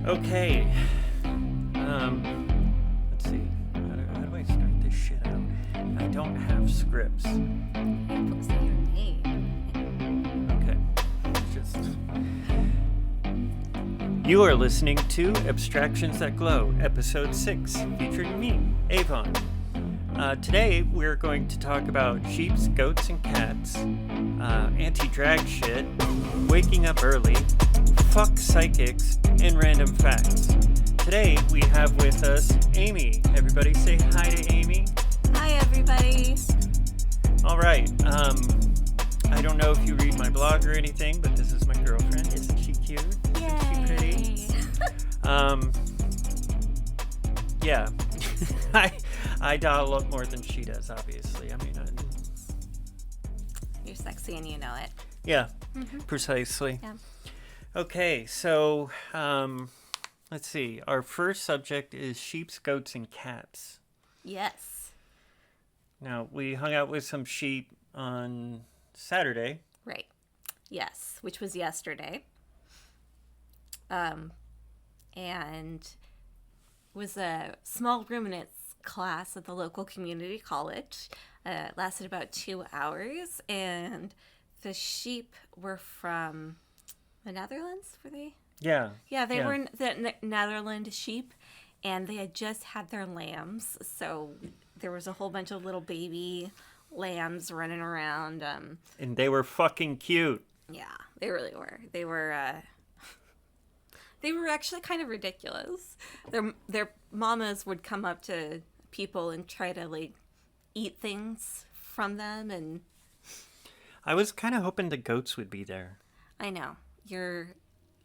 Okay. Let's see. How do I start this shit out? I don't have scripts. Say your name. Okay. Just. You are listening to Abstractions That Glow, Episode 6, featuring me, Avon. Today, we're going to talk about sheeps, goats, and cats, anti-drag shit, waking up early, fuck psychics, and random facts. Today, we have with us Amy. Everybody say hi to Amy. Hi, everybody. All right. I don't know if you read my blog or anything, but this is my girlfriend. Isn't she cute? Yay. Isn't she pretty? Yeah. I dot a lot more than she does, obviously. I mean, You're sexy and you know it. yeah, precisely. Yeah. Okay, so let's see. Our first subject is sheeps, goats, and cats. Yes. Now, we hung out with some sheep on Saturday. Right. Yes, which was yesterday. And was a small ruminants class at the local community college. It lasted about 2 hours, and the sheep were from the Netherlands, were they? Yeah. Yeah, they were the Netherlands sheep, and they had just had their lambs, so there was a whole bunch of little baby lambs running around. And they were fucking cute. Yeah, they really were. They were actually kind of ridiculous. Their mamas would come up to people and try to like eat things from them, and I was kind of hoping the goats would be there. I know you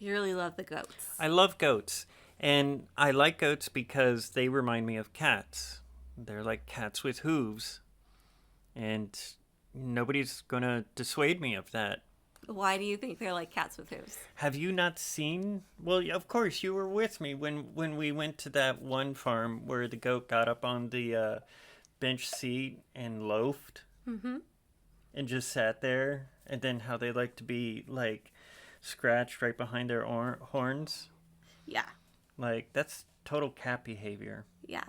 really love the goats. I love goats, and I like goats because they remind me of cats. They're like cats with hooves, and nobody's gonna dissuade me of that. Why do you think they're like cats with hooves? Have you not seen? Well, of course you were with me when we went to that one farm where the goat got up on the bench seat and loafed, and just sat there, and then how they like to be like scratched right behind their horns. Yeah. Like, that's total cat behavior. Yeah.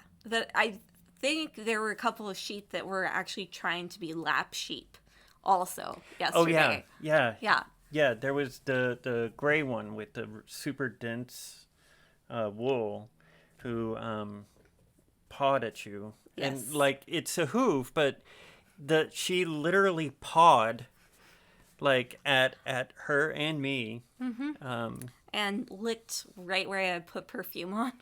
I think there were a couple of sheep that were actually trying to be lap sheep also yesterday. Oh, yeah. Yeah. Yeah, there was the gray one with the super dense wool who pawed at you. Yes. And, like, it's a hoof, but she literally pawed, like, at her and me. And licked right where I put perfume on.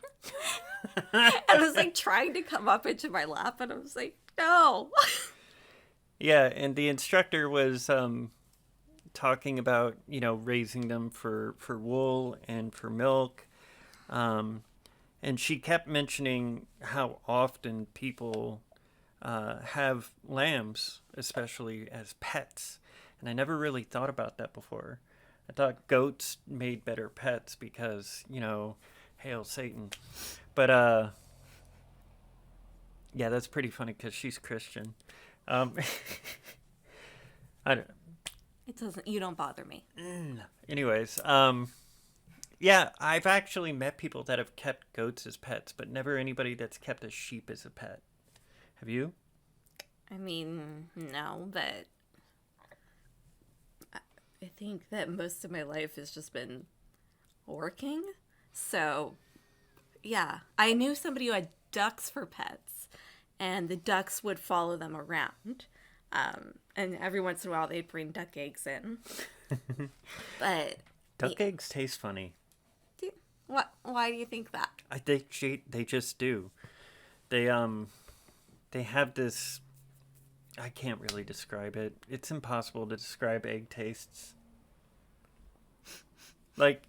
I was like trying to come up into my lap, and I was like, no. Yeah, and the instructor was talking about, raising them for wool and for milk. And she kept mentioning how often people have lambs, especially as pets. And I never really thought about that before. I thought goats made better pets because, hail Satan. But, yeah, that's pretty funny because she's Christian. I don't. It doesn't. You don't bother me. Anyways, yeah, I've actually met people that have kept goats as pets, but never anybody that's kept a sheep as a pet. Have you? I mean, no, but I think that most of my life has just been working. So, yeah, I knew somebody who had ducks for pets, and the ducks would follow them around. And every once in a while, they'd bring duck eggs in. But Duck eggs taste funny. Why do you think that? I think they just do. They have this. I can't really describe it. It's impossible to describe egg tastes. Like,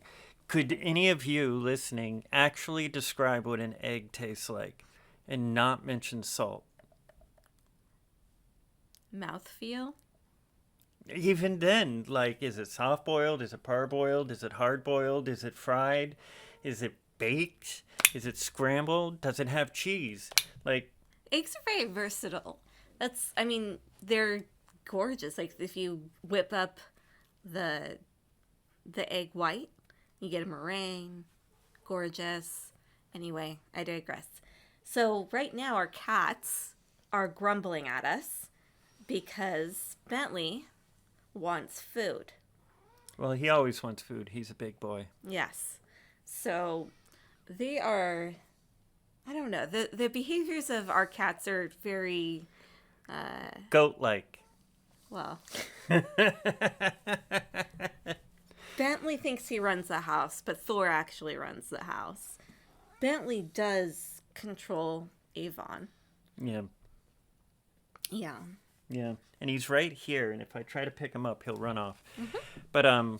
could any of you listening actually describe what an egg tastes like and not mention salt? Mouthfeel? Even then, like, is it soft boiled? Is it parboiled? Is it hard boiled? Is it fried? Is it baked? Is it scrambled? Does it have cheese? Like, eggs are very versatile. They're gorgeous. Like, if you whip up the egg white, you get a meringue, gorgeous. Anyway, I digress. So right now our cats are grumbling at us because Bentley wants food. Well, he always wants food. He's a big boy. Yes. So they are, I don't know, the behaviors of our cats are very, Goat-like. well, Bentley thinks he runs the house, but Thor actually runs the house. Bentley does control Avon. Yeah. Yeah. Yeah. And he's right here, and if I try to pick him up, he'll run off. Mm-hmm. But,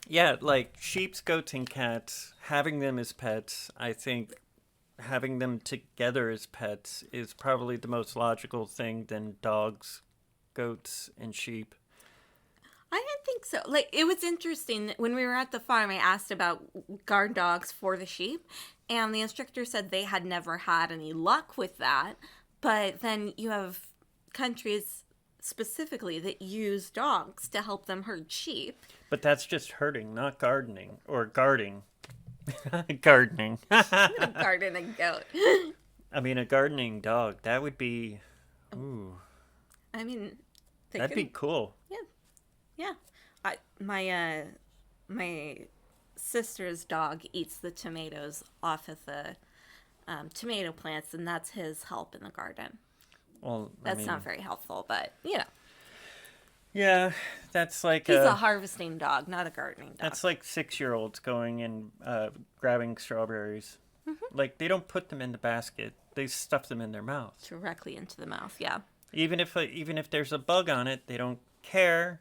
yeah, like sheep, goats, and cats, having them as pets, I think having them together as pets is probably the most logical thing than dogs, goats, and sheep. I didn't think so. Like, it was interesting. When we were at the farm, I asked about guard dogs for the sheep, and the instructor said they had never had any luck with that. But then you have countries specifically that use dogs to help them herd sheep. But that's just herding, not gardening. Or guarding. Gardening. I'm going to garden a goat. I mean, a gardening dog. That would be... Ooh. I mean, That'd be cool. Yeah. Yeah. My sister's dog eats the tomatoes off of the tomato plants, and that's his help in the garden. Well, That's not very helpful, but, you know. Yeah, that's like He's a harvesting dog, not a gardening dog. That's like 6-year-olds going and grabbing strawberries. Mm-hmm. Like, they don't put them in the basket. They stuff them in their mouth. Directly into the mouth, yeah. Even if there's a bug on it, they don't care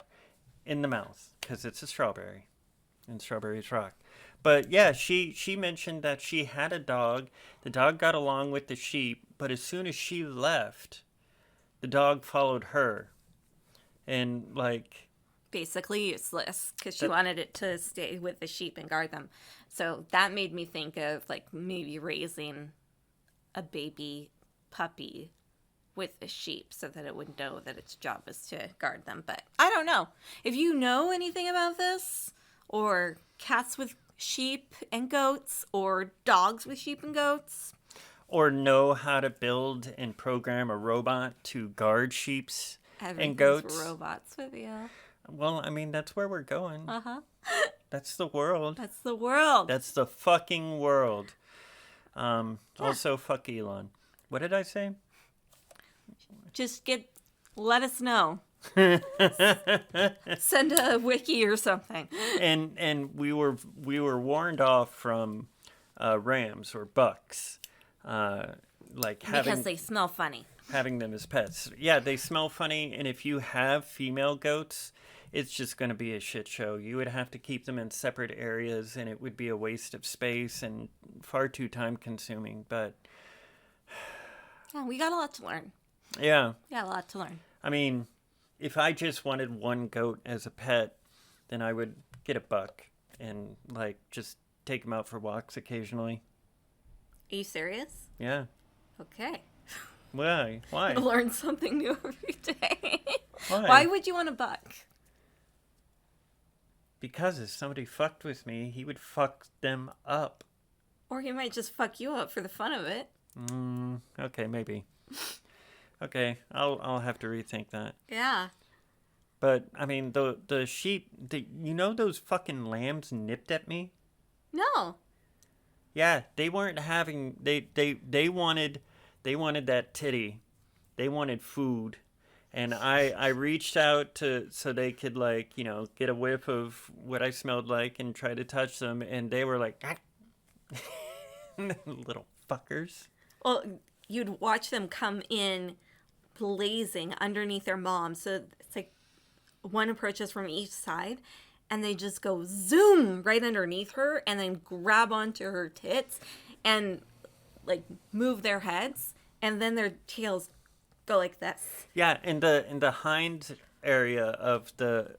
in the mouth because it's a strawberry. And strawberries rock. But yeah, she mentioned that she had a dog. The dog got along with the sheep, but as soon as she left, the dog followed her. And like... Basically useless because she wanted it to stay with the sheep and guard them. So that made me think of like maybe raising a baby puppy with the sheep so that it would know that its job was to guard them. But I don't know. If you know anything about this, or cats with sheep and goats, or dogs with sheep and goats, or know how to build and program a robot to guard sheeps and goats. Robots with you. Well, I mean, that's where we're going. Uh-huh. That's the world. That's the world. That's the fucking world. Also, fuck Elon. What did I say? Just let us know. Send a wiki or something. And we were warned off from rams or bucks, because they smell funny. Having them as pets. Yeah, they smell funny, and if you have female goats, it's just going to be a shit show. You would have to keep them in separate areas, and it would be a waste of space and far too time consuming. But yeah, we got a lot to learn. Yeah. Yeah, a lot to learn. I mean, if I just wanted one goat as a pet, then I would get a buck and, like, just take him out for walks occasionally. Are you serious? Yeah. Okay. Why? Why? I learn something new every day. Why? Why would you want a buck? Because if somebody fucked with me, he would fuck them up. Or he might just fuck you up for the fun of it. Okay, maybe. Okay, I'll have to rethink that. Yeah. But I mean, the sheep, you know, those fucking lambs nipped at me. No. Yeah, they weren't having. They wanted that titty. They wanted food, and I reached out so they could, like, you know, get a whiff of what I smelled like and try to touch them, and they were like, little fuckers. Well, you'd watch them come in blazing underneath their mom. So it's like one approaches from each side, and they just go zoom right underneath her and then grab onto her tits and, like, move their heads, and then their tails go like this. Yeah, in the hind area of the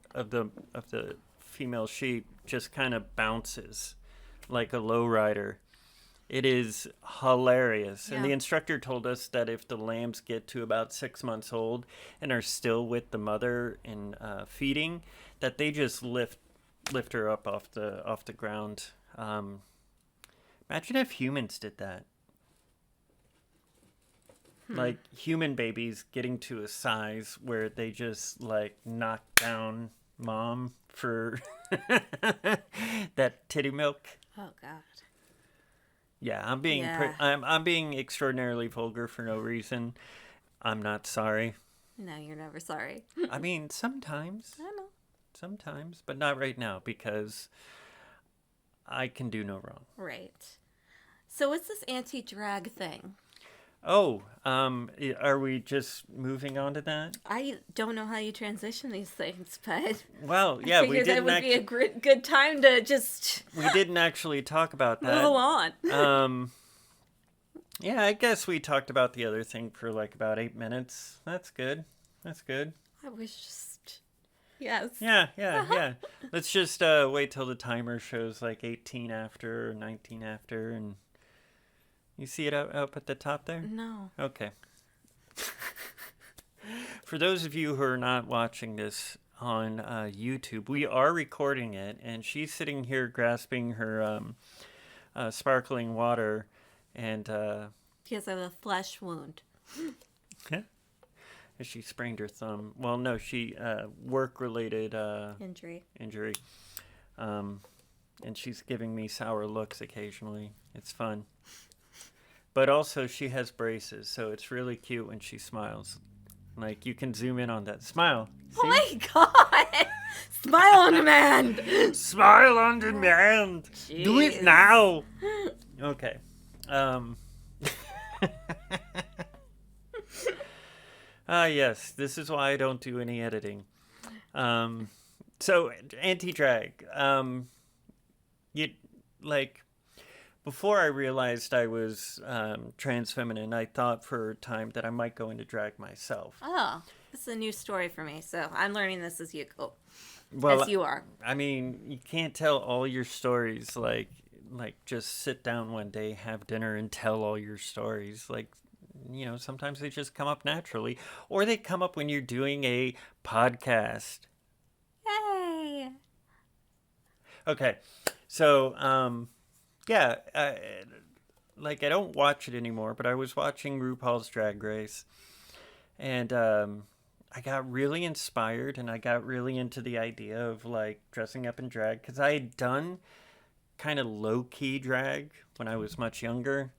female sheep just kind of bounces like a lowrider. It is hilarious. Yeah. And the instructor told us that if the lambs get to about 6 months old and are still with the mother and feeding, that they just lift her up off the ground. Imagine if humans did that. Like human babies getting to a size where they just like knock down mom for that titty milk. Oh God. Yeah, Yeah. I'm being extraordinarily vulgar for no reason. I'm not sorry. No, you're never sorry. I mean, sometimes, I know. but not right now because I can do no wrong. Right. So what's this anti-drag thing? Oh, are we just moving on to that? I don't know how you transition these things, but Well, I yeah, figured that would be a good time to just we didn't actually talk about that. move on. Yeah, I guess we talked about the other thing for like about 8 minutes. That's good. That's good. I was just yes. Yeah. Let's just wait till the timer shows like 18 after or 19 after, and you see it up at the top there? No. Okay. For those of you who are not watching this on YouTube, we are recording it, and she's sitting here grasping her sparkling water, and Because I have a flesh wound. she sprained her thumb. Well, no, she work-related Injury. And she's giving me sour looks occasionally. It's fun. But also, she has braces, so it's really cute when she smiles. Like, you can zoom in on that. Smile. See? Oh my God! Smile on demand! Smile on demand! Do it Jeez. now! Okay. Yes, this is why I don't do any editing. So, anti-drag. You, like, before I realized I was trans feminine, I thought for a time that I might go into drag myself. Oh, this is a new story for me, so I'm learning this as you go. Well, As you are. I mean, you can't tell all your stories like just sit down one day, have dinner, and tell all your stories. Like, you know, sometimes they just come up naturally, or they come up when you're doing a podcast. Yay! Okay, so yeah, like I don't watch it anymore, but I was watching RuPaul's Drag Race, and I got really inspired, and I got really into the idea of like dressing up in drag because I had done kind of low key drag when I was much younger,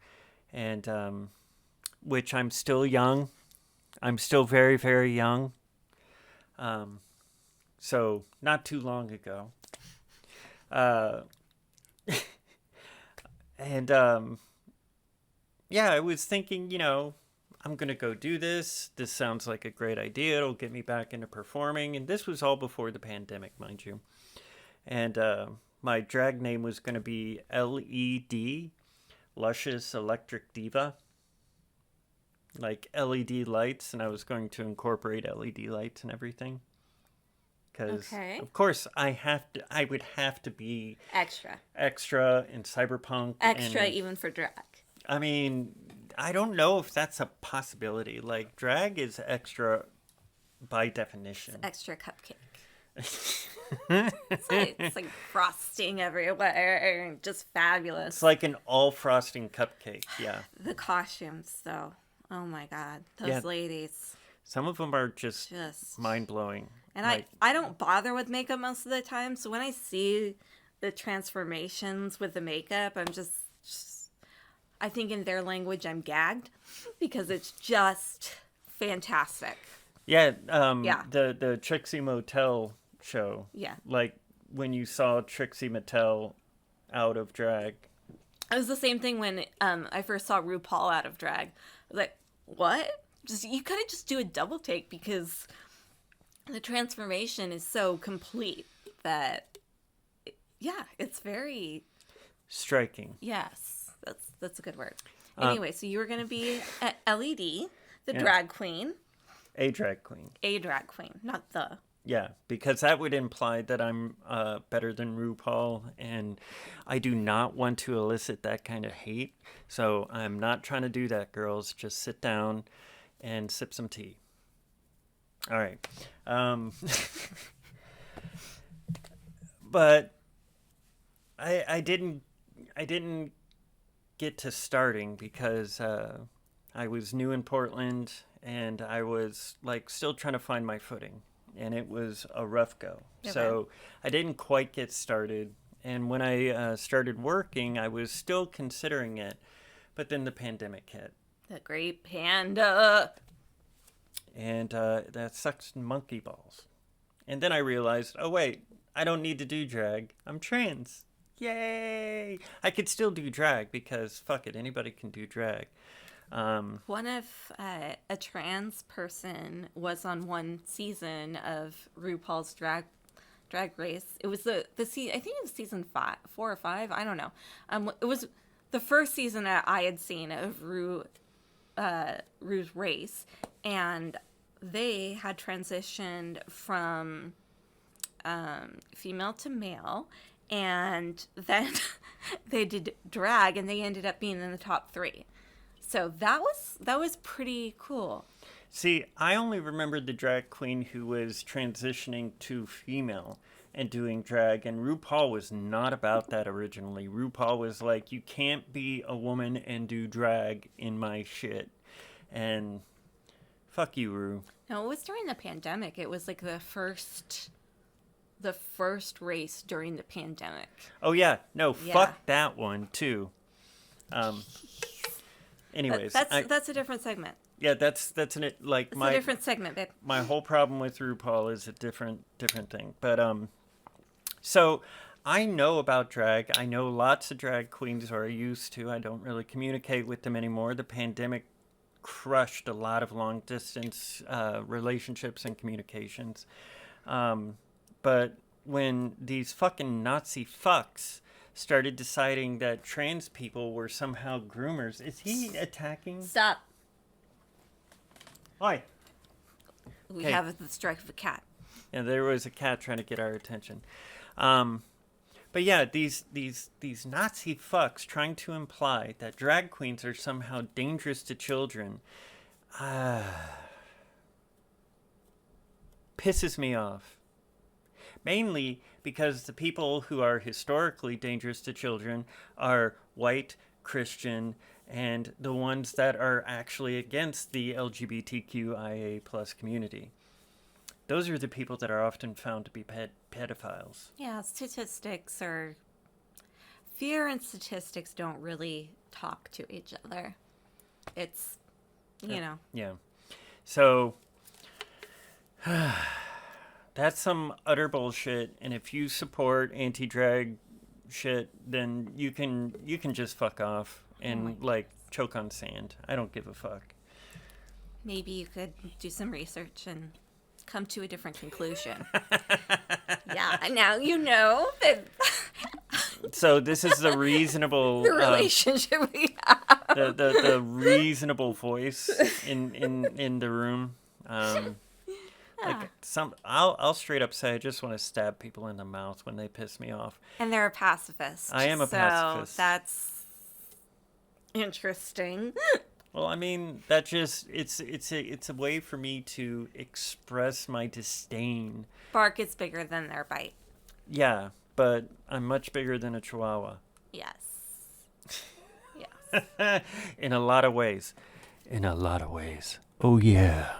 and which I'm still young. I'm still very, very young. So not too long ago. And yeah, I was thinking, you know, I'm going to go do this. This sounds like a great idea. It'll get me back into performing. And this was all before the pandemic, mind you. And my drag name was going to be LED, Luscious Electric Diva. Like LED lights. And I was going to incorporate LED lights and everything. Because, Okay. of course, I would have to be Extra in cyberpunk. Extra and, even for drag. I mean, I don't know if that's a possibility. Like, drag is extra by definition. Extra cupcake. It's like frosting everywhere and just fabulous. It's like an all frosting cupcake, yeah. The costumes, though. Oh my God. Those ladies. Some of them are just mind-blowing. And like, I don't bother with makeup most of the time, so when I see the transformations with the makeup, I'm just I think in their language I'm gagged because it's just fantastic. Yeah, the Trixie Motel show. Yeah. Like when you saw Trixie Mattel out of drag. It was the same thing when I first saw RuPaul out of drag. I was like, what? You couldn't just do a double take because the transformation is so complete that, yeah, it's very striking. Yes, that's a good word. Anyway, so you were going to be at LED, the drag queen. A drag queen. A drag queen, not the. Yeah, because that would imply that I'm better than RuPaul, and I do not want to elicit that kind of hate. So I'm not trying to do that, girls. Just sit down and sip some tea. All right. But I didn't get to starting because I was new in Portland and I was like still trying to find my footing, and it was a rough go. Okay. So I didn't quite get started. And when I started working, I was still considering it, but then the pandemic hit, The Great Panda. and that sucks monkey balls. And then I realized, oh wait, I don't need to do drag. I'm trans. Yay! I could still do drag because fuck it, anybody can do drag. One of a trans person was on one season of RuPaul's Drag Race. It was I think it was season 4 or 5. I don't know. It was the first season that I had seen of Ru's race, and they had transitioned from female to male, and then they did drag, and they ended up being in the top 3. So that was pretty cool. See, I only remembered the drag queen who was transitioning to female and doing drag, and RuPaul was not about that originally. RuPaul was like, you can't be a woman and do drag in my shit. And fuck you, Ru. No, it was during the pandemic. It was like the first race during the pandemic. Oh, yeah. No, Yeah. fuck that one, too. Anyways. That's a different segment. Yeah, that's like It's a different segment, babe. my whole problem with RuPaul is a different thing. But so I know about drag. I know lots of drag queens, or I used to. I don't really communicate with them anymore. The pandemic crushed a lot of long distance relationships and communications. But when these fucking Nazi fucks started deciding that trans people were somehow groomers, is he attacking? Stop. Hi. We Okay. have the strike of a cat. Yeah, there was a cat trying to get our attention. But yeah, these Nazi fucks trying to imply that drag queens are somehow dangerous to children pisses me off. Mainly because the people who are historically dangerous to children are white, Christian, and the ones that are actually against the LGBTQIA plus community. Those are the people that are often found to be pedophiles. Yeah, fear and statistics don't really talk to each other. It's, you know. Yeah. So that's some utter bullshit, and if you support anti-drag shit, then you can just fuck off and like choke on sand. I don't give a fuck. Maybe you could do some research and come to a different conclusion. Yeah, now you know that So this is the reasonable the relationship we have. the reasonable voice in the room. Like I'll straight up say I just want to stab people in the mouth when they piss me off. And they're a pacifist. I am a pacifist. So that's interesting. Well, I mean, that just it's a way for me to express my disdain. Bark is bigger than their bite. Yeah, but I'm much bigger than a chihuahua. Yes. Yes. In a lot of ways. In a lot of ways. Oh yeah.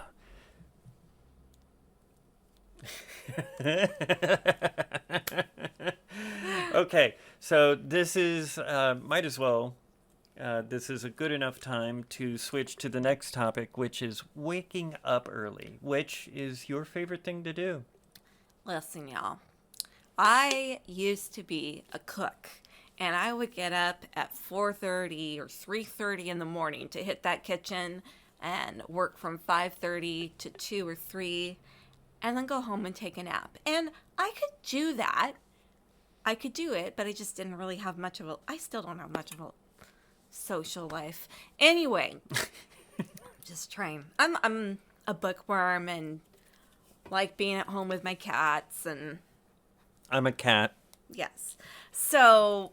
Okay, so this is might as well. This is a good enough time to switch to the next topic, which is waking up early. Which is your favorite thing to do? Listen, y'all. I used to be a cook, and I would get up at 4:30 or 3:30 in the morning to hit that kitchen and work from 5:30 to 2 or 3, and then go home and take a nap. And I could do that. I could do it, but I just didn't really have much of a... I still don't have much of a social life. Anyway, just trying. I'm a bookworm and like being at home with my cats and... I'm a cat. Yes. So,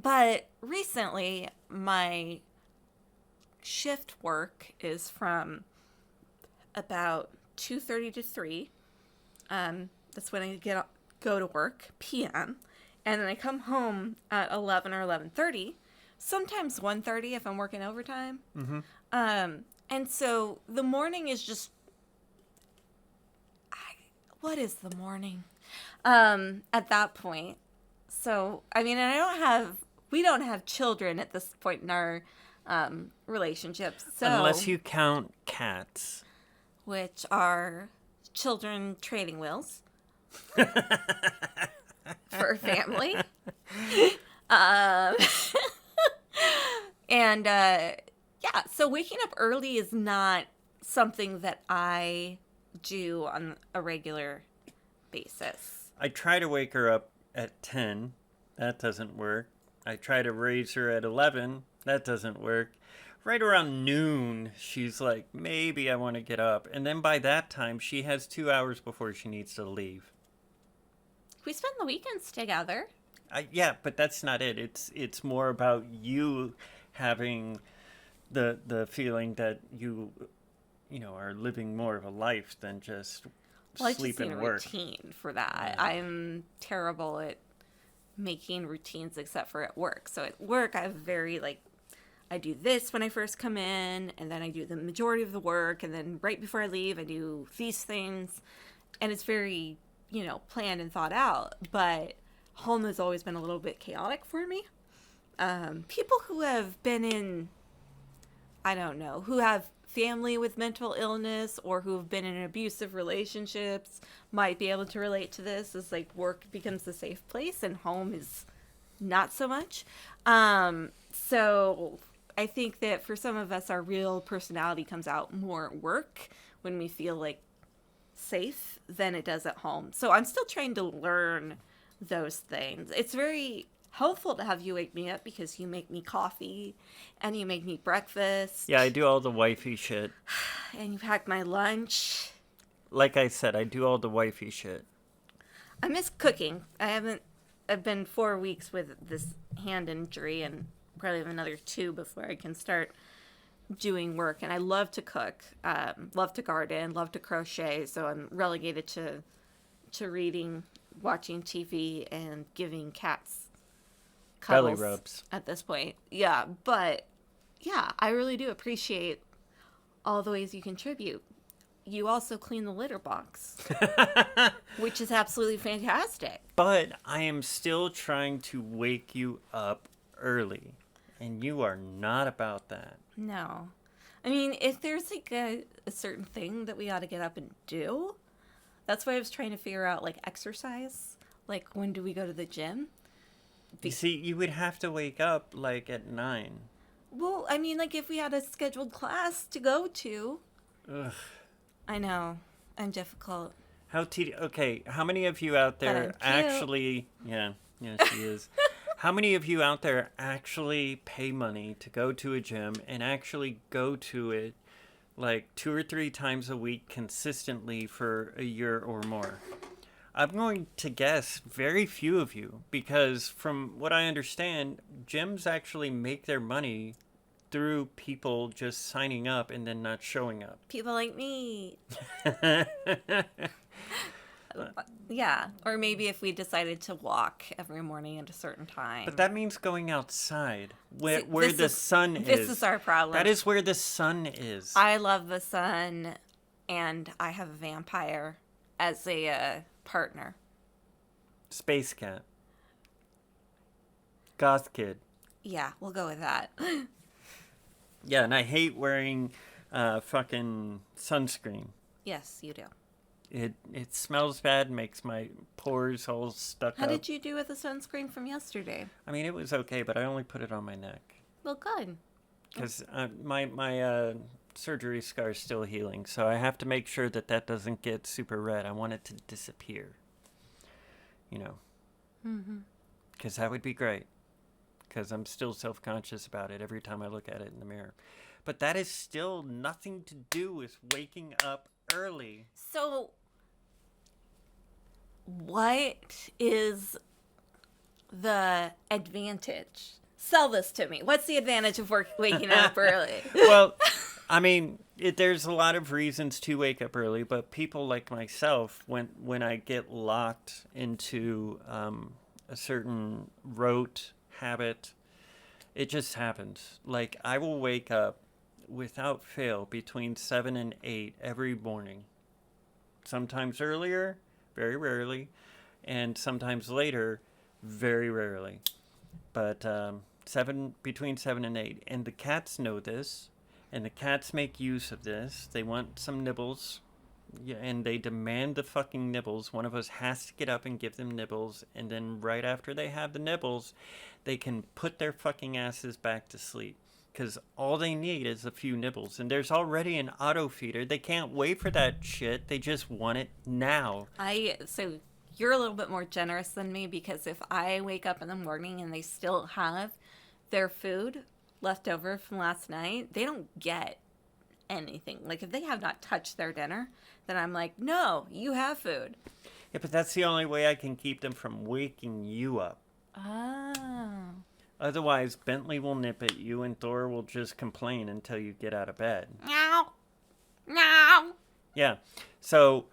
but recently my shift work is from about 2:30 to 3. That's when I go to work, PM. And then I come home at 11 or 11:30 sometimes 1:30 if I'm working overtime. Mm-hmm. And so the morning is just, what is the morning? At that point. So, I mean, we don't have children at this point in our relationship. So, Unless you count cats. which are children training wheels for a family. Um, and yeah, so waking up early is not something that I do on a regular basis. I try to wake her up at 10. That doesn't work. I try to raise her at 11. That doesn't work. Right around noon, she's like, maybe I want to get up. And then by that time, she has 2 hours before she needs to leave. We spend the weekends together. Yeah, but that's not it. It's more about you having the feeling that you know are living more of a life than just Well, I just sleep need and a work. routine for that. Yeah. I'm terrible at making routines except for at work. So at work, I have I do this when I first come in, and then I do the majority of the work, and then right before I leave, I do these things. And it's very, planned and thought out. But home has always been a little bit chaotic for me. People who have been in, I don't know, who have family with mental illness or who have been in abusive relationships might be able to relate to this. As like work becomes the safe place and home is not so much. So I think that for some of us, our real personality comes out more at work when we feel like safe than it does at home. So I'm still trying to learn those things. It's very helpful to have you wake me up because you make me coffee and you make me breakfast. Yeah, I do all the wifey shit. And you pack my lunch. Like I said, I do all the wifey shit. I miss cooking. I've been 4 weeks with this hand injury and probably have another 2 before I can start doing work. And I love to cook, love to garden, love to crochet. So I'm relegated to reading, watching TV, and giving cats Belly cuddles rubs. at this point. Yeah, but yeah, I really do appreciate all the ways you contribute. You also clean the litter box, which is absolutely fantastic. But I am still trying to wake you up early, and you are not about that. No. I mean, if there's like a certain thing that we ought to get up and do, that's why I was trying to figure out like exercise. Like, when do we go to the gym? You see, you would have to wake up like at 9. Well, I mean, like if we had a scheduled class to go to. Ugh. I know. I'm difficult. Okay, how many of you out But I'm there cute. actually... Yeah, she is. How many of you out there actually pay money to go to a gym and actually go to it like 2 or 3 times a week consistently for a year or more? I'm going to guess very few of you, because from what I understand, gyms actually make their money through people just signing up and then not showing up. People like me. Yeah. Or maybe if we decided to walk every morning at a certain time. But that means going outside, where See, the sun is. This is our problem. That is where the sun is. I love the sun, and I have a vampire as a partner. Space cat. Goth kid. Yeah, we'll go with that. Yeah, and I hate wearing fucking sunscreen. Yes, you do. It smells bad, makes my pores all stuck How up. did you do with the sunscreen from yesterday? I mean, it was okay, but I only put it on my neck. Well, good. Because my surgery scar is still healing, so I have to make sure that doesn't get super red. I want it to disappear. Because that would be great. Because I'm still self-conscious about it every time I look at it in the mirror. But that is still nothing to do with waking up early. So, what is the advantage? Sell this to me. What's the advantage of waking up early? Well, I mean, there's a lot of reasons to wake up early, but people like myself, when I get locked into a certain rote habit, It just happens. Like, I will wake up without fail between 7 and 8 every morning. Sometimes earlier, very rarely, and sometimes later, very rarely. But between 7 and 8. And the cats know this, and the cats make use of this. They want some nibbles. Yeah, and they demand the fucking nibbles. One of us has to get up and give them nibbles, and then right after they have the nibbles, they can put their fucking asses back to sleep. Because all they need is a few nibbles. And there's already an auto feeder. They can't wait for that shit. They just want it now. So you're a little bit more generous than me, because if I wake up in the morning and they still have their food left over from last night, they don't get anything. Like, if they have not touched their dinner, then I'm like, no, you have food. Yeah, but that's the only way I can keep them from waking you up. Oh. Otherwise, Bentley will nip at you and Thor will just complain until you get out of bed. Meow. Meow. Yeah. So,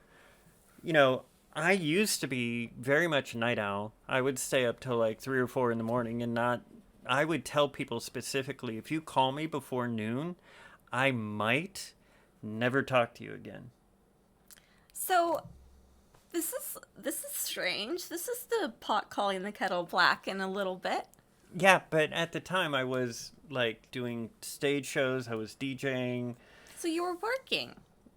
I used to be very much a night owl. I would stay up till like 3 or 4 in the morning and not. I would tell people specifically, if you call me before noon, I might never talk to you again. So this is strange. This is the pot calling the kettle black in a little bit. Yeah, but at the time I was like doing stage shows, I was DJing. So you were working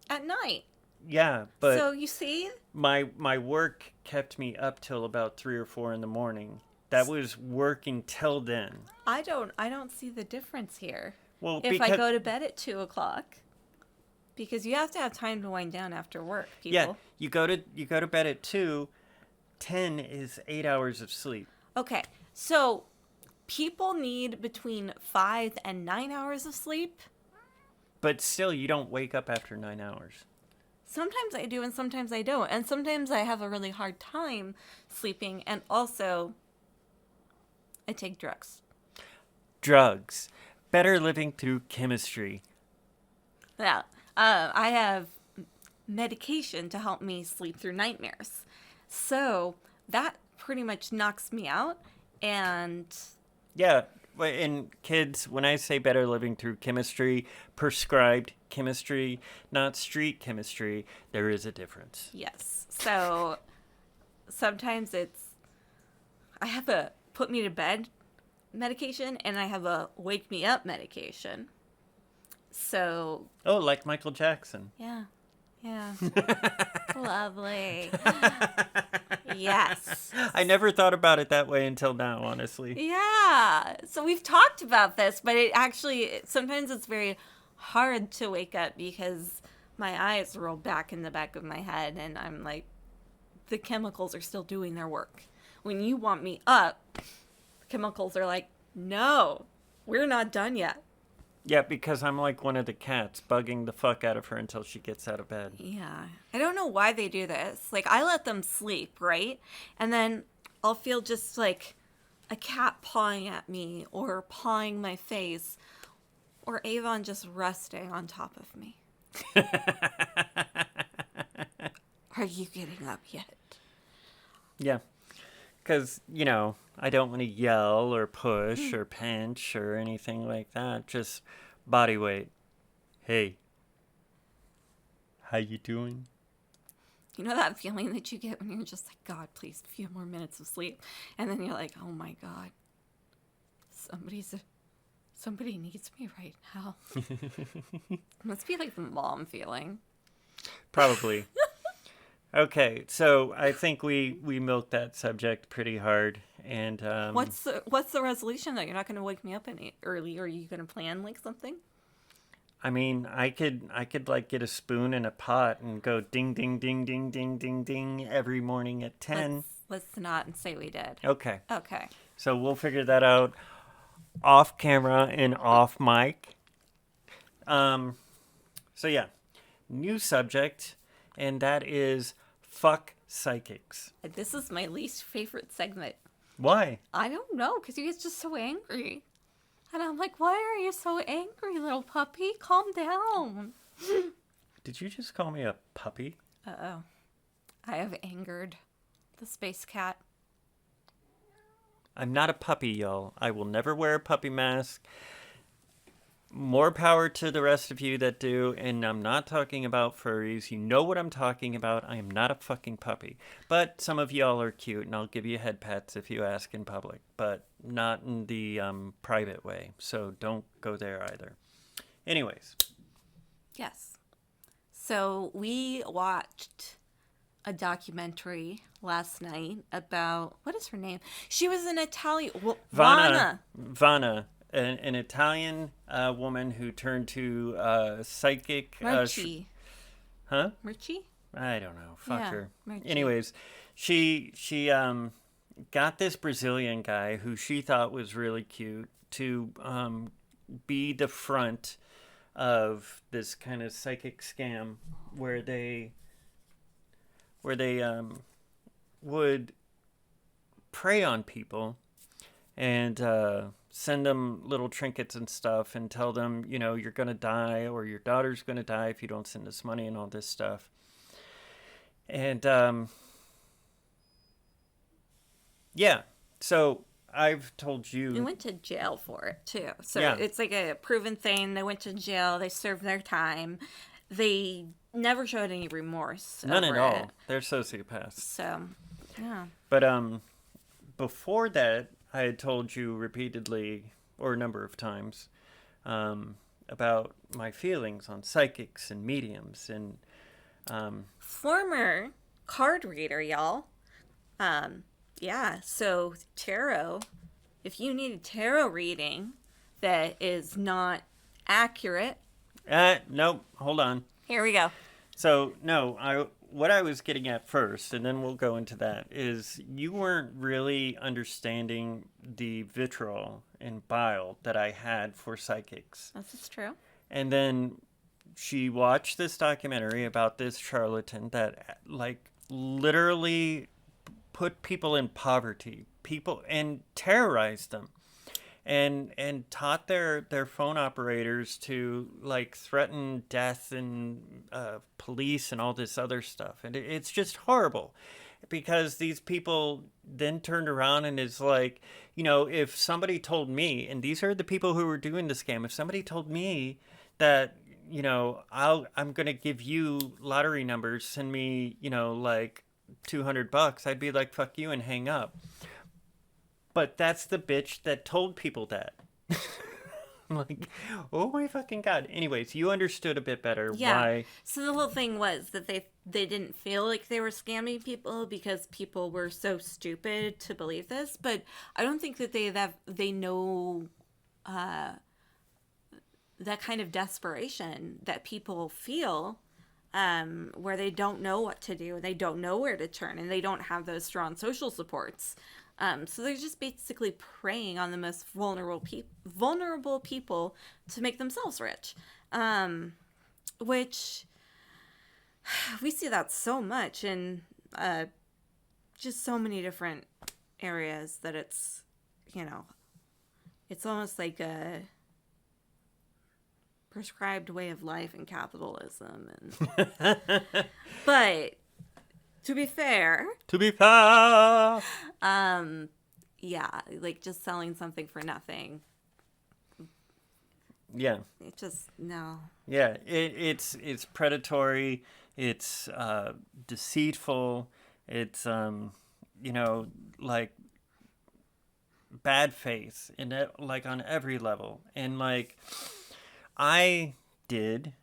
at night. Yeah, but so you see, my work kept me up till about 3 or 4 in the morning. That was working till then. I don't see the difference here. Well, if I go to bed at 2:00, because you have to have time to wind down after work, people. Yeah, you go to bed at 2. 10 is 8 hours of sleep. Okay, so people need between 5 and 9 hours of sleep. But still, you don't wake up after 9 hours. Sometimes I do, and sometimes I don't, and sometimes I have a really hard time sleeping, and also I take drugs. Drugs. Better living through chemistry. Yeah. I have medication to help me sleep through nightmares. So that pretty much knocks me out. And yeah, and kids, when I say better living through chemistry, prescribed chemistry, not street chemistry, there is a difference. Yes. So sometimes I have a put me to bed medication, and I have a wake me up medication. So. Oh, like Michael Jackson. Yeah. Yeah. Lovely. Yes. I never thought about it that way until now, honestly. Yeah. So we've talked about this, but sometimes it's very hard to wake up because my eyes roll back in the back of my head, and I'm like, the chemicals are still doing their work. When you want me up, the chemicals are like, no, we're not done yet. Yeah, because I'm like one of the cats, bugging the fuck out of her until she gets out of bed. Yeah. I don't know why they do this. Like, I let them sleep, right? And then I'll feel just like a cat pawing at me or pawing my face or Avon just resting on top of me. Are you getting up yet? Yeah. Because, I don't want to yell or push or pinch or anything like that. Just body weight. Hey, how you doing? You know that feeling that you get when you're just like, God, please, a few more minutes of sleep. And then you're like, oh my God, somebody needs me right now. Must be like the mom feeling. Probably. Okay, so I think we milked that subject pretty hard, and what's the resolution though? You're not going to wake me up any early, or are you going to plan like something? I mean, I could like get a spoon and a pot and go ding ding ding ding ding ding ding every morning at 10. Let's not say we did. Okay. Okay. So we'll figure that out off camera and off mic. So yeah, new subject, and that is fuck psychics. This is my least favorite segment. Why? I don't know, because you guys just so angry. And I'm like, why are you so angry, little puppy? Calm down. Did you just call me a puppy? Uh-oh. I have angered the space cat. I'm not a puppy, y'all. I will never wear a puppy mask. More power to the rest of you that do, and I'm not talking about furries. You know what I'm talking about. I am not a fucking puppy. But some of y'all are cute, and I'll give you head pats if you ask in public, but not in the private way. So don't go there either. Anyways, Yes. So we watched a documentary last night about, what is her name? She was an Italian Vanna, an Italian woman who turned to psychic. Murci. Huh? Murci? I don't know. Fuck Yeah, her. Murci. Anyways, she got this Brazilian guy who she thought was really cute to be the front of this kind of psychic scam where they would prey on people and send them little trinkets and stuff and tell them, you know, you're going to die or your daughter's going to die if you don't send us money and all this stuff. And yeah, so I've told you. They went to jail for it too. So Yeah. it's like a proven thing. They went to jail. They served their time. They never showed any remorse. None at over all. it. They're sociopaths. So, yeah. But before that, I had told you repeatedly, or a number of times, about my feelings on psychics and mediums and Former card reader, y'all. Yeah, so tarot, if you need a tarot reading that is not accurate, nope, hold on. here we go. So, no, what I was getting at first, and then we'll go into that, is you weren't really understanding the vitriol and bile that I had for psychics. This is true. And then she watched this documentary about this charlatan that, like, literally put people in poverty, and terrorized them. And taught their phone operators to, like, threaten death and police and all this other stuff. And it's just horrible because these people then turned around and is like, you know, if somebody told me, and these are the people who were doing the scam, if somebody told me that, you know, I'm going to give you lottery numbers, send me, you know, like $200, I'd be like, fuck you and hang up. But that's the bitch that told people that. I'm like, oh my fucking God. Anyways, you understood a bit better why. So the whole thing was that they didn't feel like they were scamming people because people were so stupid to believe this. But I don't think that they know that kind of desperation that people feel where they don't know what to do and they don't know where to turn and they don't have those strong social supports. So they're just basically preying on the most vulnerable people to make themselves rich, which we see that so much in just so many different areas that it's, you know, it's almost like a prescribed way of life in capitalism. And but to be fair, yeah, like just selling something for nothing. Yeah. It just, no. Yeah, it's predatory, it's deceitful, it's you know, like bad faith in it, like on every level. And like I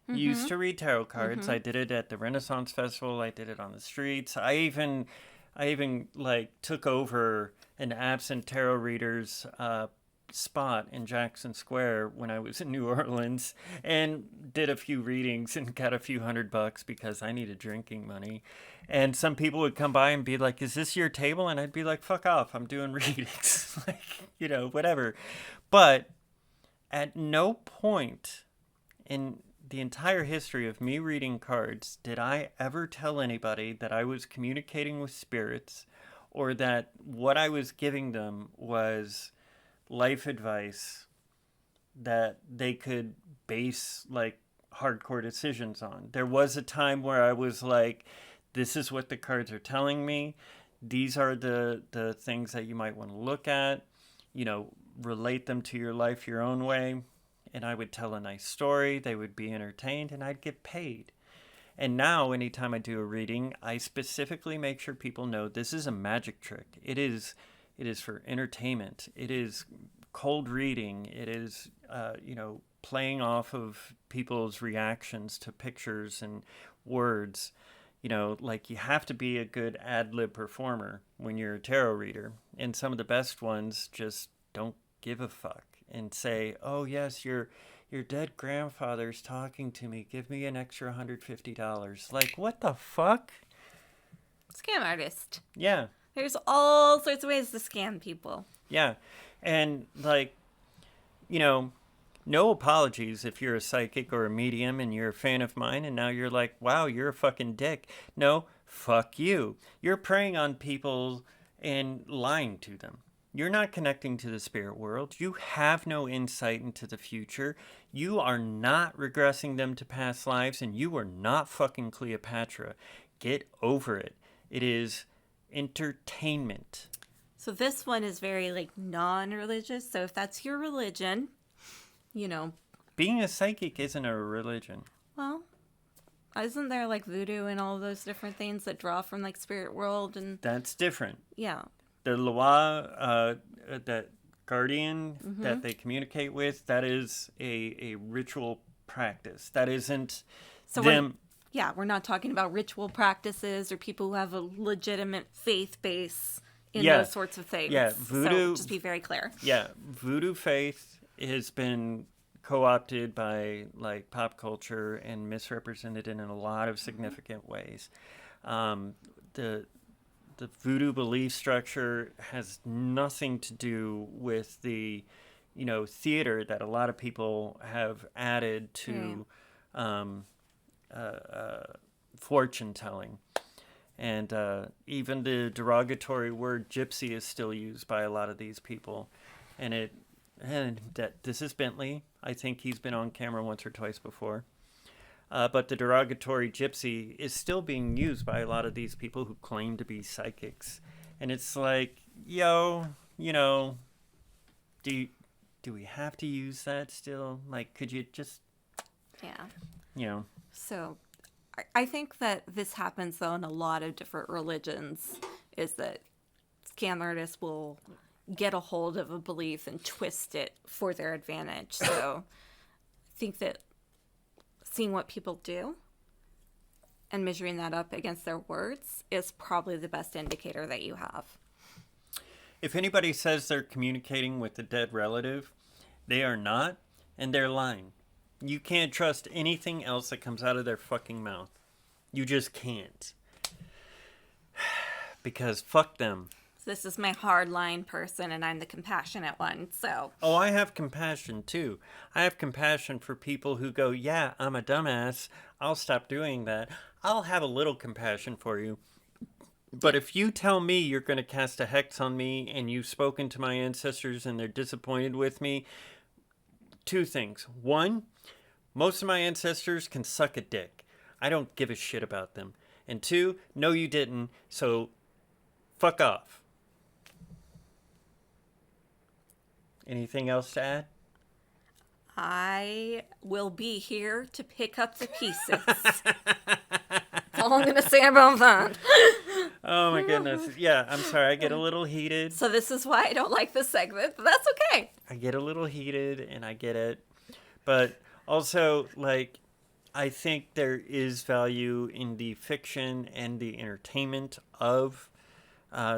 used to read tarot cards. I did it at the Renaissance Festival. I did it on the streets. I even like took over an absent tarot reader's spot in Jackson Square when I was in New Orleans and did a few readings and got a few $100 because I needed drinking money. And some people would come by and be like, "Is this your table?" And I'd be like, "Fuck off. I'm doing readings." Like, you know, whatever. But at no point in the entire history of me reading cards did I ever tell anybody that I was communicating with spirits or that what I was giving them was life advice that they could base like hardcore decisions on. There was a time where I was like, this is what the cards are telling me. these are the things that you might want to look at, you know, relate them to your life your own way. And I would tell a nice story, they would be entertained, and I'd get paid. And now, anytime I do a reading, I specifically make sure people know this is a magic trick. It is for entertainment. It is cold reading. It is, playing off of people's reactions to pictures and words. Like you have to be a good ad lib performer when you're a tarot reader. And some of the best ones just don't give a fuck and say, "Oh yes, your dead grandfather's talking to me. Give me an extra $150." Like, what the fuck? Scam artist. Yeah. There's all sorts of ways to scam people. Yeah. And, like, no apologies if you're a psychic or a medium and you're a fan of mine and now you're like, wow, you're a fucking dick. No, fuck you. You're preying on people and lying to them. You're not connecting to the spirit world. You have no insight into the future. You are not regressing them to past lives, and you are not fucking Cleopatra. Get over it. It is entertainment. So this one is very, like, non-religious. So if that's your religion, Being a psychic isn't a religion. well, isn't there, like, voodoo and all those different things that draw from, like, spirit world and... That's different. Yeah. The Loa, that guardian that they communicate with, that is a ritual practice. That isn't So them. we're not talking about ritual practices or people who have a legitimate faith base in those sorts of things. Yeah, voodoo. So just be very clear. Yeah, voodoo faith has been co-opted by like pop culture and misrepresented in a lot of significant ways. The voodoo belief structure has nothing to do with the, theater that a lot of people have added to fortune telling. And even the derogatory word gypsy is still used by a lot of these people. And this is Bentley. I think he's been on camera once or twice before. But the derogatory gypsy is still being used by a lot of these people who claim to be psychics. And it's like, do we have to use that still? Like, could you just... Yeah. So I think that this happens, though, in a lot of different religions, is that scam artists will get a hold of a belief and twist it for their advantage. So I think that seeing what people do and measuring that up against their words is probably the best indicator that you have. If anybody says they're communicating with a dead relative, they are not, and they're lying. You can't trust anything else that comes out of their fucking mouth. You just can't. Because fuck them. This is my hardline person, and I'm the compassionate one, so... Oh, I have compassion, too. I have compassion for people who go, yeah, I'm a dumbass. I'll stop doing that. I'll have a little compassion for you. But if you tell me you're going to cast a hex on me and you've spoken to my ancestors and they're disappointed with me, two things. One, most of my ancestors can suck a dick. I don't give a shit about them. And two, no, you didn't, so fuck off. Anything else to add? I will be here to pick up the pieces. That's all I'm going to say about that. Oh my goodness. Yeah, I'm sorry. I get a little heated. So this is why I don't like this segment, but that's okay. I get a little heated and I get it. But also, like, I think there is value in the fiction and the entertainment of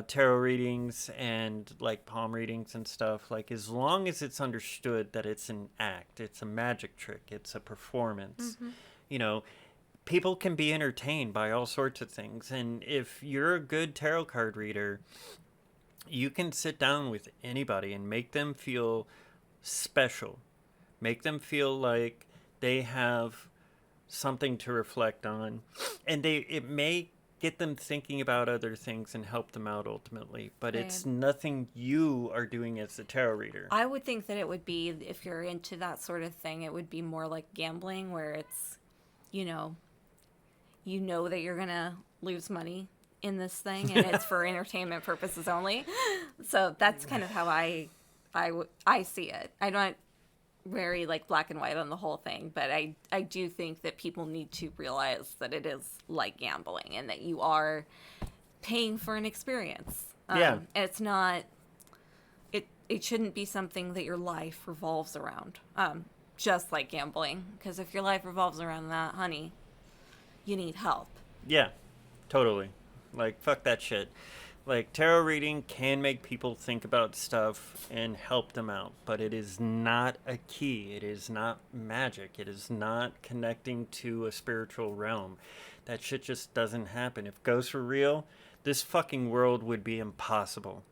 tarot readings and like palm readings and stuff. Like, as long as it's understood that it's an act, it's a magic trick, it's a performance, people can be entertained by all sorts of things. And if you're a good tarot card reader, you can sit down with anybody and make them feel special, make them feel like they have something to reflect on, and it may get them thinking about other things and help them out ultimately, but it's nothing you are doing as a tarot reader. I would think that it would be, if you're into that sort of thing, it would be more like gambling, where it's, you know that you're gonna lose money in this thing, and it's for entertainment purposes only. So that's kind of how I see it. I'm not very like black and white on the whole thing, but I do think that people need to realize that it is like gambling and that you are paying for an experience. Yeah. And it's not. It shouldn't be something that your life revolves around. Just like gambling, because if your life revolves around that, honey, you need help. Yeah, totally. Like, fuck that shit. Like, tarot reading can make people think about stuff and help them out, but it is not a key. It is not magic. It is not connecting to a spiritual realm. That shit just doesn't happen. If ghosts were real, this fucking world would be impossible.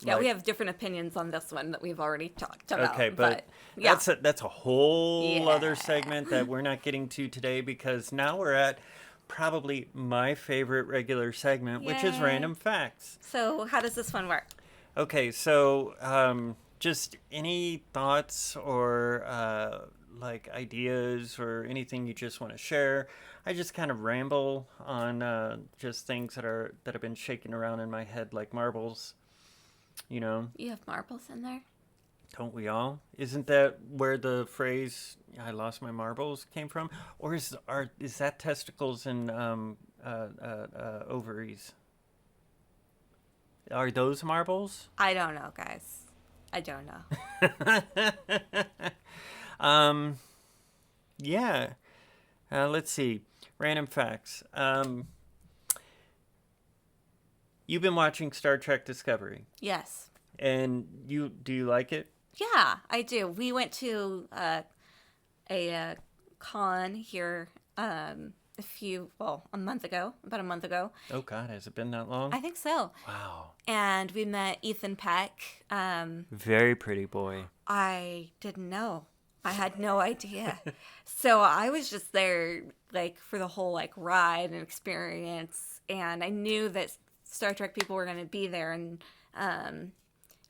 Yeah, Like, we have different opinions on this one that we've already talked about. okay, but yeah. that's a whole Yeah. other segment that we're not getting to today, because now we're at probably my favorite regular segment, which is Yay. random facts. So how does this one work? Okay, so just any thoughts or like ideas or anything you just want to share. I just kind of ramble on just things that have been shaking around in my head like marbles. You know, You have marbles in there? don't we all? Isn't that where the phrase "I lost my marbles" came from? Or is that testicles and ovaries? Are those marbles? I don't know, guys. I don't know. Yeah. Let's see. Random facts. You've been watching Star Trek Discovery, Yes. and do you like it? Yeah, I do. We went to a con here about a month ago. Oh God, has it been that long? I think so. Wow. And we met Ethan Peck. Very pretty boy. I didn't know. I had no idea. So I was just there like for the whole like ride and experience, and I knew that Star Trek people were going to be there, and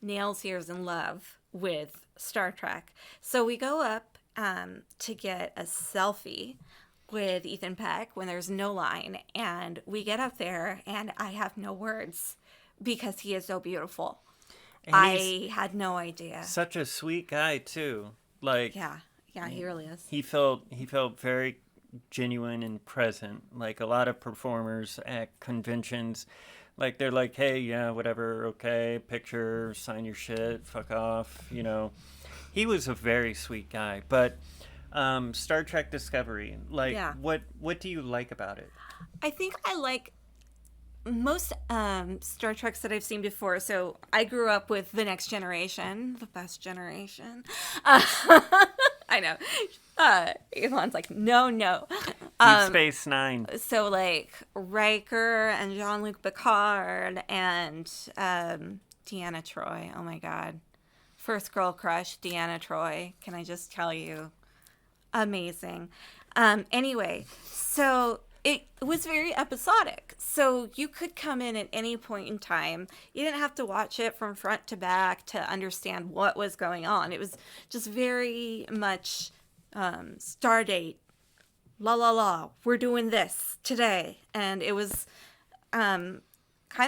Nails here is in love with Star Trek. So we go up to get a selfie with Ethan Peck when there's no line, and we get up there and I have no words because he is so beautiful. And I had no idea. such a sweet guy too. Like Yeah, he really is. he felt very genuine and present. Like a lot of performers at conventions, like they're like, hey, yeah, whatever, okay, picture, sign your shit, fuck off, you know. He was a very sweet guy. But Star Trek Discovery, like, Yeah. what do you like about it? I think I like most Star Treks that I've seen before. So I grew up with The Next Generation, the best generation. I know. Elon's like, no. Deep Space Nine. So like Riker and Jean-Luc Picard and Deanna Troi. Oh my God. First girl crush, Deanna Troi. Can I just tell you? Amazing. Anyway, so it was very episodic. So you could come in at any point in time. You didn't have to watch it from front to back to understand what was going on. It was just very much Stardate. La la la. We're doing this today. And it was kind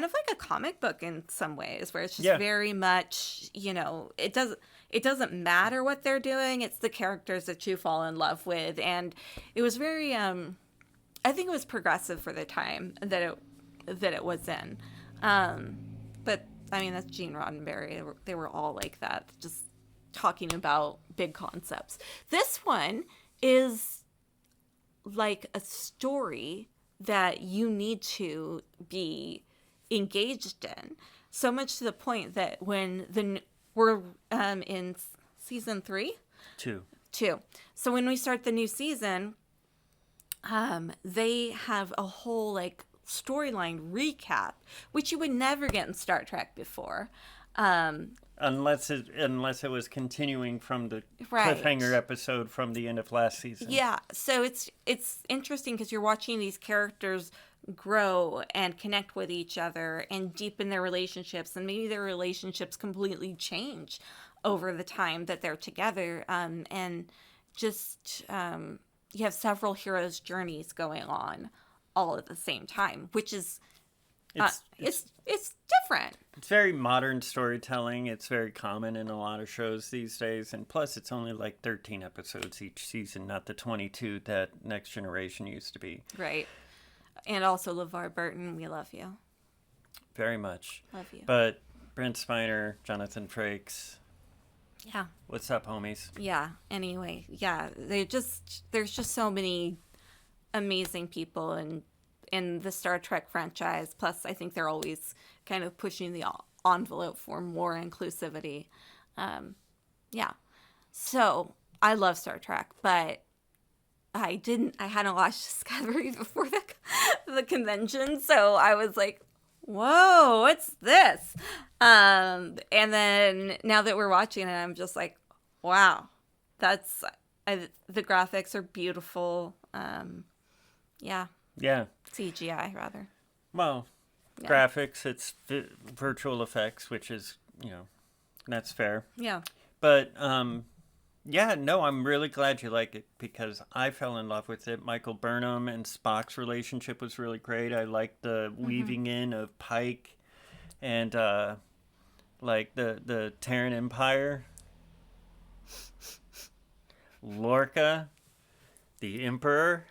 of like a comic book in some ways, where it's just very much, it doesn't matter what they're doing. It's the characters that you fall in love with. And it was very, I think it was progressive for the time that it was in. But I mean, that's Gene Roddenberry. They were all like that, just talking about big concepts. This one is like a story that you need to be engaged in, so much to the point that when we're in season 3, 2. So when we start the new season, they have a whole like storyline recap, which you would never get in Star Trek before. Unless it was continuing from the Right. cliffhanger episode from the end of last season. Yeah, so it's interesting because you're watching these characters grow and connect with each other and deepen their relationships, and maybe their relationships completely change over the time that they're together. And just you have several heroes' journeys going on all at the same time, which is It's It's different. it's very modern storytelling. It's very common in a lot of shows these days, and plus, it's only like 13 episodes each season, not the 22 that Next Generation used to be. Right. And also LeVar Burton, we love you. Very much. Love you. But Brent Spiner, Jonathan Frakes, Yeah. what's up, homies? Yeah. Anyway, yeah, there's just so many amazing people in the Star Trek franchise. Plus, I think they're always kind of pushing the envelope for more inclusivity. Yeah. So I love Star Trek, but I hadn't watched Discovery before the convention, so I was like, whoa, what's this? And then now that we're watching it, I'm just like, wow, the graphics are beautiful. Yeah, Yeah. CGI rather. Well, Yeah. graphics, it's virtual effects, which is, that's fair. Yeah. But, yeah, no, I'm really glad you like it because I fell in love with it. Michael Burnham and Spock's relationship was really great. I liked the weaving in of Pike and, like, the Terran Empire. Lorca, the Emperor.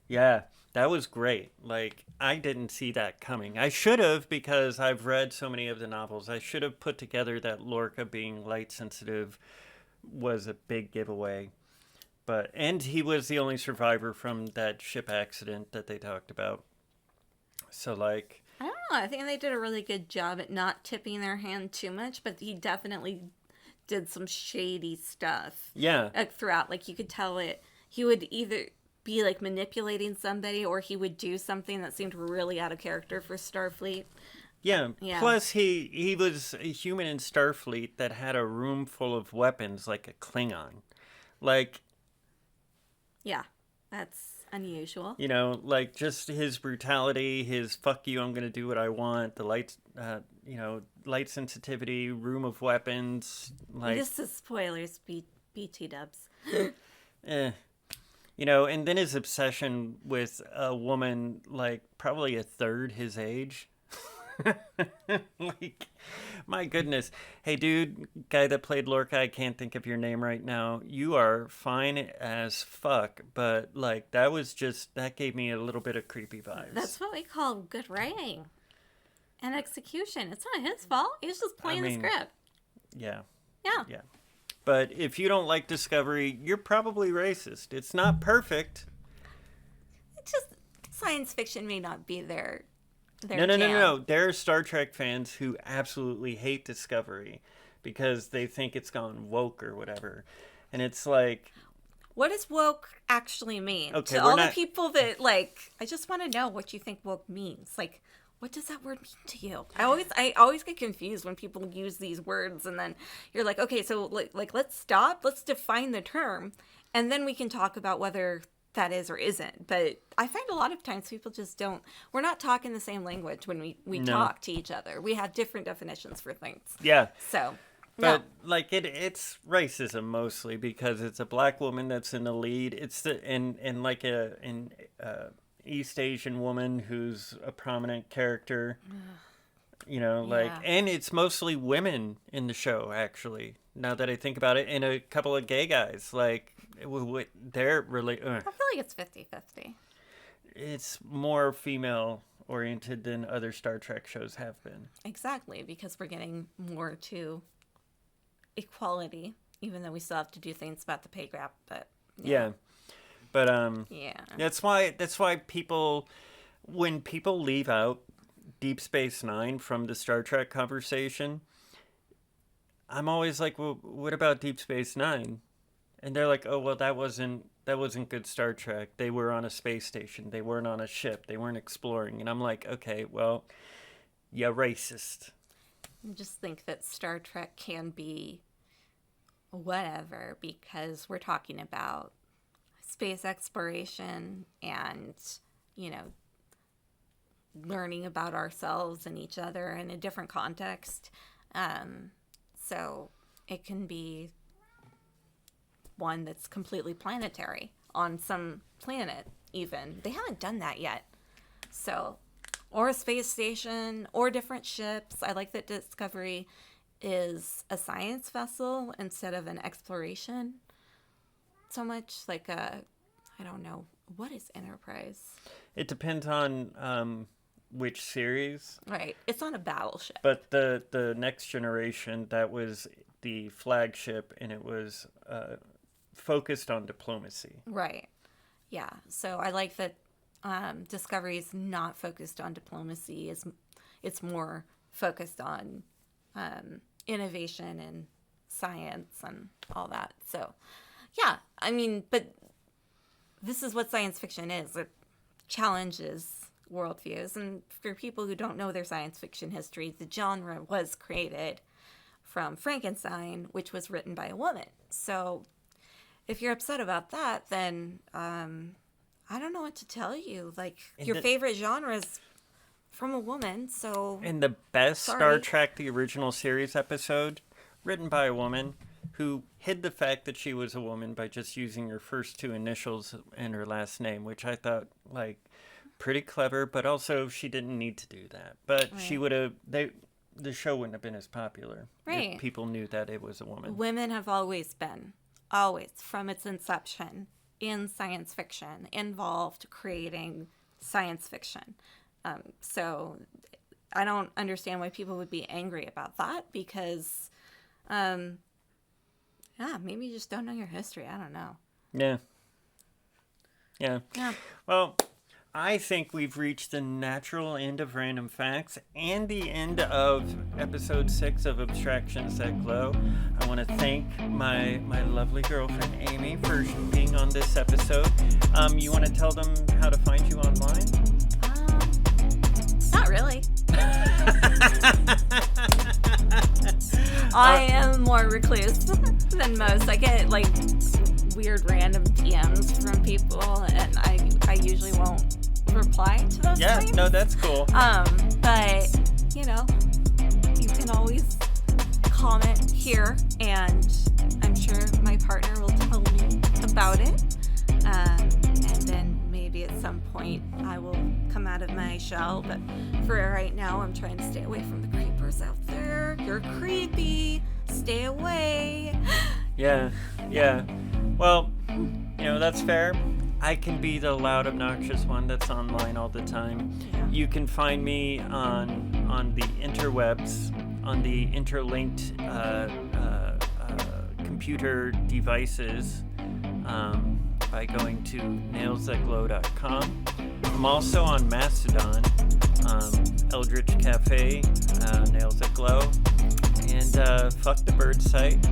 Yeah, that was great. Like, I didn't see that coming. I should have because I've read so many of the novels. I should have put together that Lorca being light sensitive was a big giveaway. And he was the only survivor from that ship accident that they talked about. So, like, I don't know. I think they did a really good job at not tipping their hand too much, but he definitely did some shady stuff. yeah. Throughout. Like, you could tell he would either be like manipulating somebody or he would do something that seemed really out of character for Starfleet. Yeah. Yeah. Plus, he was a human in Starfleet that had a room full of weapons like a Klingon. Like, Yeah, that's unusual. like just his brutality, his fuck you, I'm going to do what I want, the light sensitivity, room of weapons. Like, This is spoilers, BT dubs. eh. And then his obsession with a woman, like, probably a third his age. Like, my goodness. Hey, dude, guy that played Lorca, I can't think of your name right now. You are fine as fuck, but, like, that gave me a little bit of creepy vibes. That's what we call good writing and execution. It's not his fault. He's just playing the script. Yeah. Yeah. Yeah. But if you don't like Discovery, you're probably racist. It's not perfect. It's just science fiction may not be their No. jam. There are Star Trek fans who absolutely hate Discovery because they think it's gone woke or whatever. And it's like, What does woke actually mean? Okay, To we're all not- the people that, like, I just want to know what you think woke means. Like, what does that word mean to you? I always get confused when people use these words, and then you're like, okay, so like let's stop, let's define the term, and then we can talk about whether that is or isn't. But I find a lot of times people just don't. We're not talking the same language when we No. talk to each other. We have different definitions for things. yeah. So. But No. like it's racism mostly because it's a black woman that's in the lead. It's and like an East Asian woman who's a prominent character. Yeah. And it's mostly women in the show actually. Now that I think about it, and a couple of gay guys. Like they're really. I feel like it's 50-50. It's more female oriented than other Star Trek shows have been. Exactly, because we're getting more to equality, even though we still have to do things about the pay gap. But Yeah. But yeah. that's why people, when people leave out Deep Space Nine from the Star Trek conversation, I'm always like, well, what about Deep Space Nine? And they're like, oh well, that wasn't good Star Trek. They were on a space station. They weren't on a ship. They weren't exploring. And I'm like, okay, well, yeah, racist. I just think that Star Trek can be whatever because we're talking about space exploration and, learning about ourselves and each other in a different context. So it can be one that's completely planetary on some planet even. They haven't done that yet. So or a space station, or different ships. I like that Discovery is a science vessel instead of an exploration so much. Like I don't know, what is Enterprise? It depends on which series. Right, it's on a battleship. But the Next Generation, that was the flagship, and it was focused on diplomacy. Right. Yeah. So I like that Discovery is not focused on diplomacy. It's more focused on innovation and science and all that. So, yeah. I mean, but this is what science fiction is. It challenges worldviews. And for people who don't know their science fiction history, the genre was created from Frankenstein, which was written by a woman. So if you're upset about that, then I don't know what to tell you. Like, your favorite genre is from a woman, so... And the best Star Trek, the original series episode, written by a woman who hid the fact that she was a woman by just using her first two initials and her last name, which I thought, like, pretty clever, but also she didn't need to do that. But right. She would have... The show wouldn't have been as popular if people knew that it was a woman. Women have always been, always, from its inception, in science fiction, involved creating science fiction. So I don't understand why people would be angry about that, because, maybe you just don't know your history. I don't know. Yeah. Well, I think we've reached the natural end of Random Facts and the end of episode 6 of Abstractions That Glow. I want to thank my lovely girlfriend, Amy, for being on this episode. You want to tell them how to find you online? Not really. I am more recluse than most. I get, like, weird random DMs from people, and I usually won't reply to those things. No, that's cool. But, you can always comment here, and I'm sure my partner will tell me about it. And then maybe at some point I will come out of my shell, but for right now I'm trying to stay away from the creepers out there. You're creepy. Stay away. Yeah. Well, that's fair. I can be the loud, obnoxious one that's online all the time. Yeah. You can find me on the interwebs, on the interlinked computer devices, by going to nailsthatglow.com. I'm also on Mastodon, Eldritch Cafe, Nails That Glow, and Fuck the Bird site.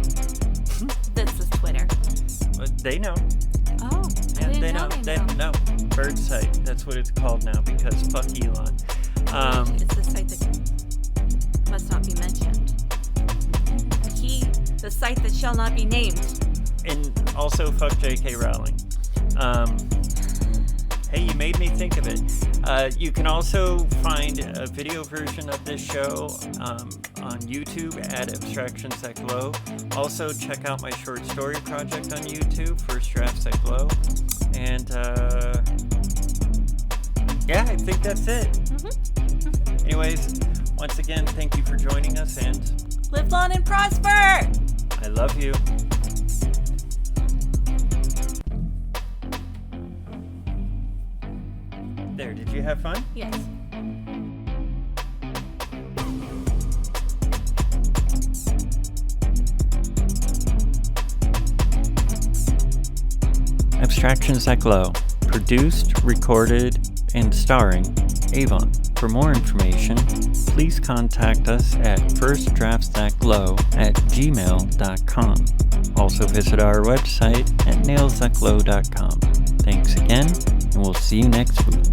This is Twitter. They know. Oh, yeah, they know. They know. Bird site. That's what it's called now, because fuck Elon. It's the site that must not be mentioned. The site that shall not be named. And also fuck J.K. Rowling. Hey, you made me think of it. You can also find a video version of this show on YouTube at Abstractions That Glow. Also, check out my short story project on YouTube, First Drafts That Glow. And, I think that's it. Mm-hmm. Anyways, once again, thank you for joining us, and... live long and prosper! I love you. There, did you have fun? Yes. Abstractions That Glow. Produced, recorded, and starring Avon. For more information, please contact us at firstdraftsthatglow@gmail.com. Also visit our website at nailsthatglow.com. Thanks again, and we'll see you next week.